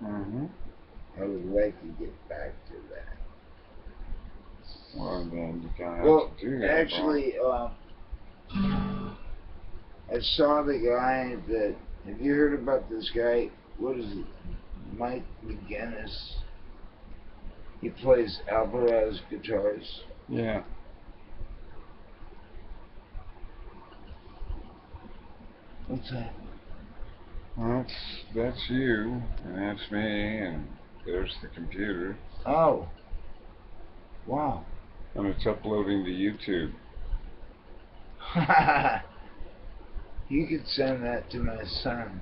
Mm-hmm. I would like to get back to that. Well, then you kind of have to do that. Actually, I saw the guy that. Have you heard about this guy? What is it? Mike McGinnis. He plays Alvarez guitars. Yeah. What's that? Well, that's you, and that's me, and there's the computer. Oh. Wow. And it's uploading to YouTube. You could send that to my son.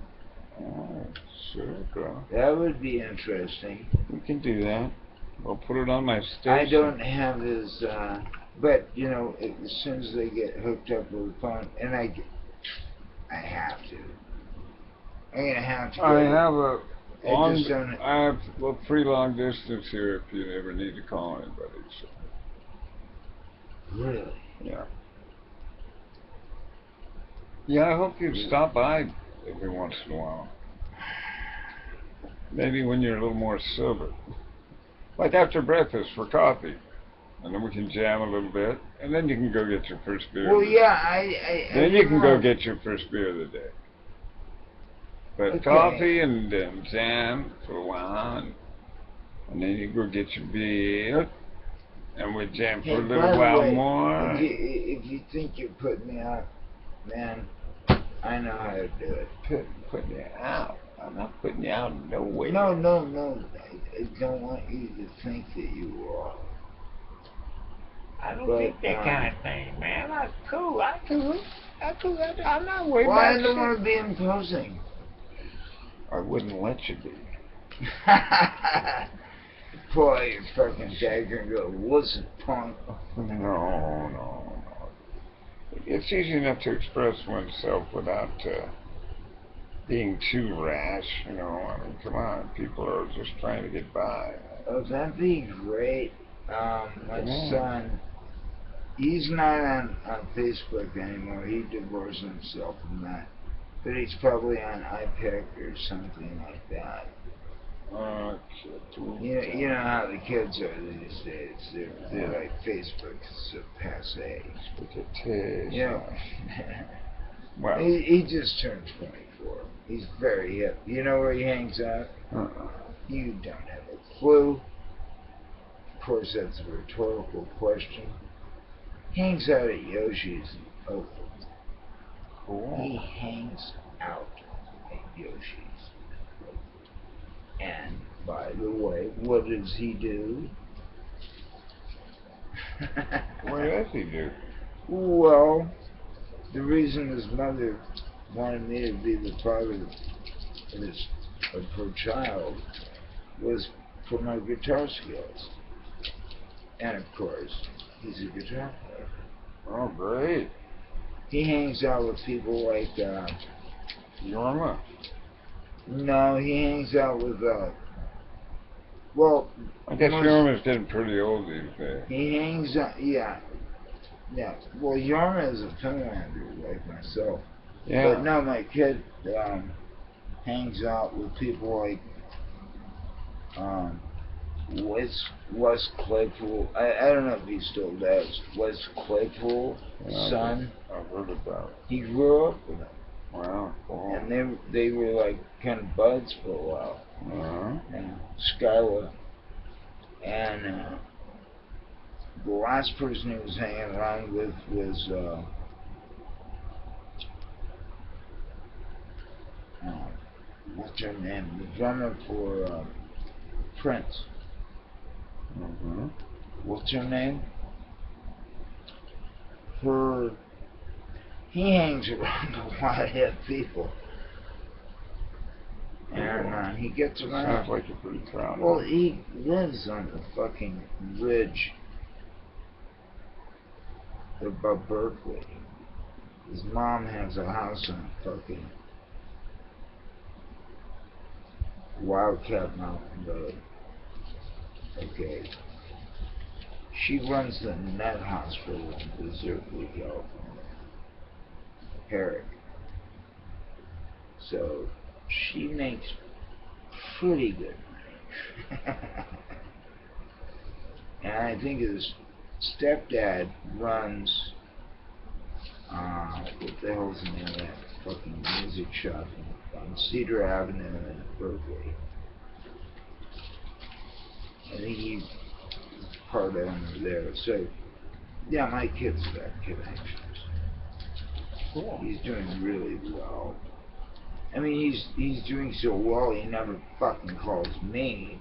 Oh, sure, bro. That would be interesting. We can do that. We'll put it on my station. I don't have his, but, you know, as soon as they get hooked up with the phone, and I have to. I'm going to have to. I have a pretty long distance here if you ever need to call anybody. So. Really? Yeah. Yeah, I hope you'd stop by every once in a while. Maybe when you're a little more sober. Like after breakfast for coffee. And then we can jam a little bit. And then you can go get your first beer. Well, yeah, Then you can go get your first beer of the day. But okay. Coffee and then jam for a while. And then you go get your beer. And we jam for a little while more. If you think you're putting me out, man, I know how to do it. Putting you out? I'm not putting you out in no way. No. I don't want you to think that you are. I don't think that kind of thing, man. I'm cool. I'm not worried about it. I don't want to be imposing. I wouldn't let you be. Pull out your fucking dagger and go, listen, punk. No. It's easy enough to express oneself without being too rash, you know. I mean, come on, people are just trying to get by. Oh, that'd be great. My son, he's not on Facebook anymore. He divorced himself from that. But he's probably on iPic or something like that. You know how the kids are these days. They're like Facebook is so passe. You know, well, he just turned 24. He's very hip. You know where he hangs out? You don't have a clue. Of course, that's a rhetorical question. He hangs out at Yoshi's in Oakland. Cool. He hangs out at Yoshi's. And, by the way, what does he do? What does he do? Well, the reason his mother wanted me to be the father of her child was for my guitar skills. And, of course, he's a guitar player. Oh, great. He hangs out with people like, Yorma? No, he hangs out with, well... I guess Yorma's getting pretty old these days. He hangs out, yeah. Well, Yorma is a Finlander like myself. Yeah. But no, my kid, hangs out with people like, Wes Claypool. I don't know if he still does. Wes Claypool, son. I've heard about it. He grew up with him. Wow, cool. And they were like kind of buds for a while. And Skyla. And the last person he was hanging around with was what's her name? The drummer for Prince. What's her name? He hangs around a lot of hip people. And he gets around. Sounds like you're pretty proud. Well, he lives on the fucking ridge above Berkeley. His mom has a house on fucking Wildcat Mountain Road. Okay. She runs the Net Hospital in Berkeley, California. Herrick. So she makes pretty good money. And I think his stepdad runs, what the hell's the name of that fucking music shop on Cedar Avenue in Berkeley. I think he's part owner there. So, yeah, my kid's got connections. Cool. He's doing really well. I mean, he's doing so well, he never fucking calls me.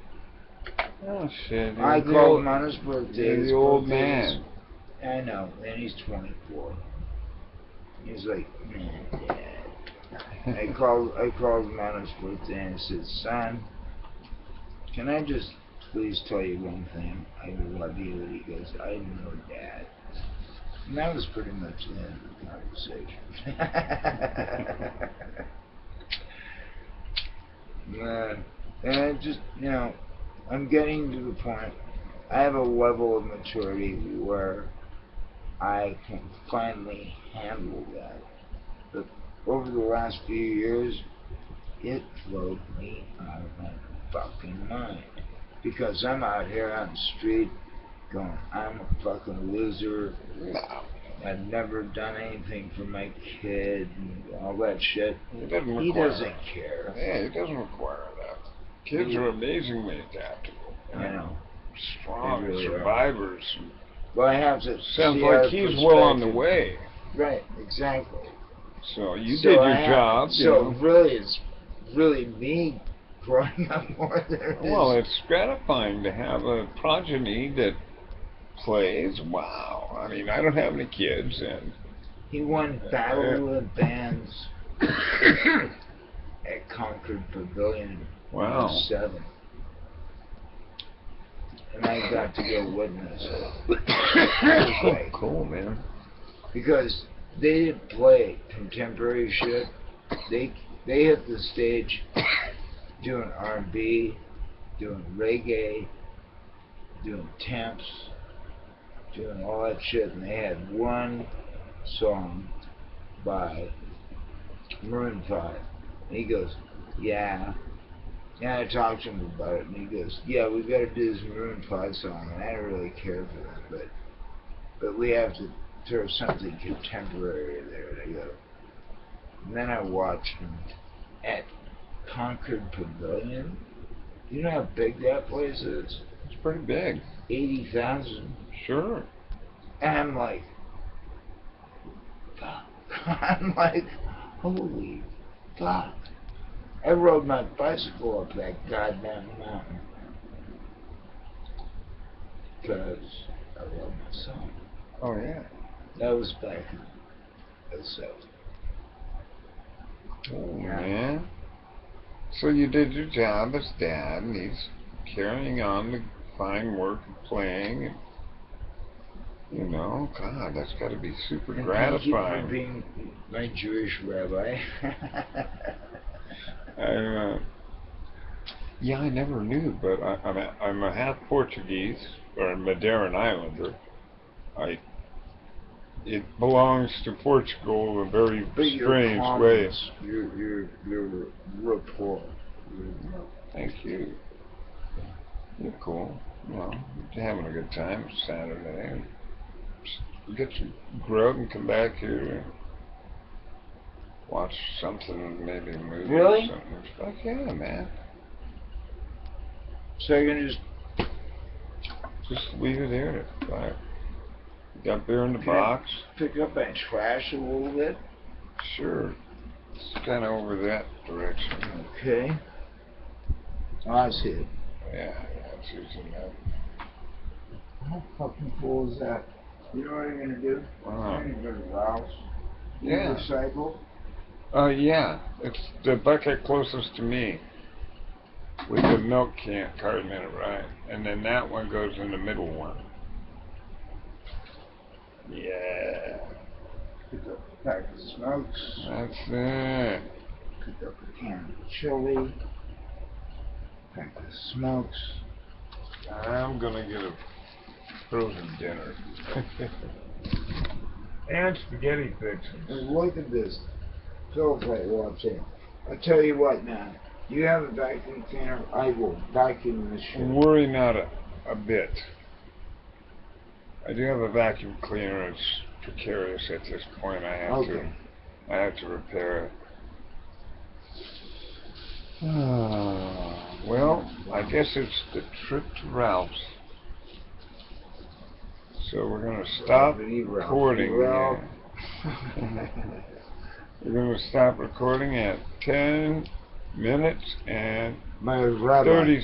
Oh shit! I called him on his birthday. You're the old man. I know, and he's 24. He's like, man, Dad. I called him on his birthday and I said, son, can I just please tell you one thing? I love you. And he goes, I know, Dad. And that was pretty much the end of the conversation. And it just, you know, I'm getting to the point, I have a level of maturity where I can finally handle that. But over the last few years, it drove me out of my fucking mind. Because I'm out here on the street going, I'm a fucking loser. I've never done anything for my kid and all that shit. He doesn't care. Yeah, he doesn't require that. Kids are amazingly adaptable. I know. Strong really survivors. Well, I have to. Sounds like he's well on the way. Right, exactly. So you did your job. So really, it's really me growing up more than it is. Well, it's gratifying to have a progeny that plays. Wow. I mean, I don't have any kids, and he won Battle of the Bands at Concord Pavilion. Wow. 07. And I got to go witness it. It was like, cool, man. Because they didn't play contemporary shit. They hit the stage doing R&B, doing reggae, doing temps, doing all that shit, and they had one song by Maroon 5. And he goes, yeah. And I talked to him about it, and he goes, yeah, we got to do this Maroon 5 song, and I don't really care for that, but we have to throw something contemporary there. And I go, and then I watched him at Concord Pavilion. You know how big that place is? It's pretty big. 80,000. Sure. And I'm like, fuck. I'm like, holy fuck. I rode my bicycle up that goddamn mountain. Because I love my son. Oh, yeah. That was back in 07. Oh, man. So you did your job as dad, and he's carrying on the fine work of playing. And, you know, God, that's got to be super gratifying. Thank you for being my Jewish rabbi. Yeah, I never knew, but I'm a half Portuguese, or a Madeiran Islander. It belongs to Portugal in a very strange way. You're rapport. Thank you. You're cool. Well, you're having a good time. It's Saturday. Get some grub and come back here and watch something, maybe a movie really? Or something. Fuck yeah, man. So you're gonna just leave it here. Fire. Got beer in the box. Pick up my trash a little bit? Sure. It's kind of over that direction. Okay. Oh, I see it. Yeah, it's using that. How fucking cool is that? You know what I'm gonna do? I'm gonna go to Ralph's. Yeah. Recycle? Yeah. It's the bucket closest to me. With the milk carton in it, right? And then that one goes in the middle one. Yeah. Pick up a pack of smokes. That's it. Pick up a can of chili. Pack of smokes. I'm gonna get a frozen dinner. And spaghetti fixings. And look at this. Phil's right watching. I tell you what, man. You have a vacuum cleaner? I will vacuum the shit. Worry not a bit. I do have a vacuum cleaner. It's precarious at this point. I have to repair it. Well, I guess it's the trip to Ralph's. So we're going to stop recording here. We're going to stop recording at 10 minutes and 30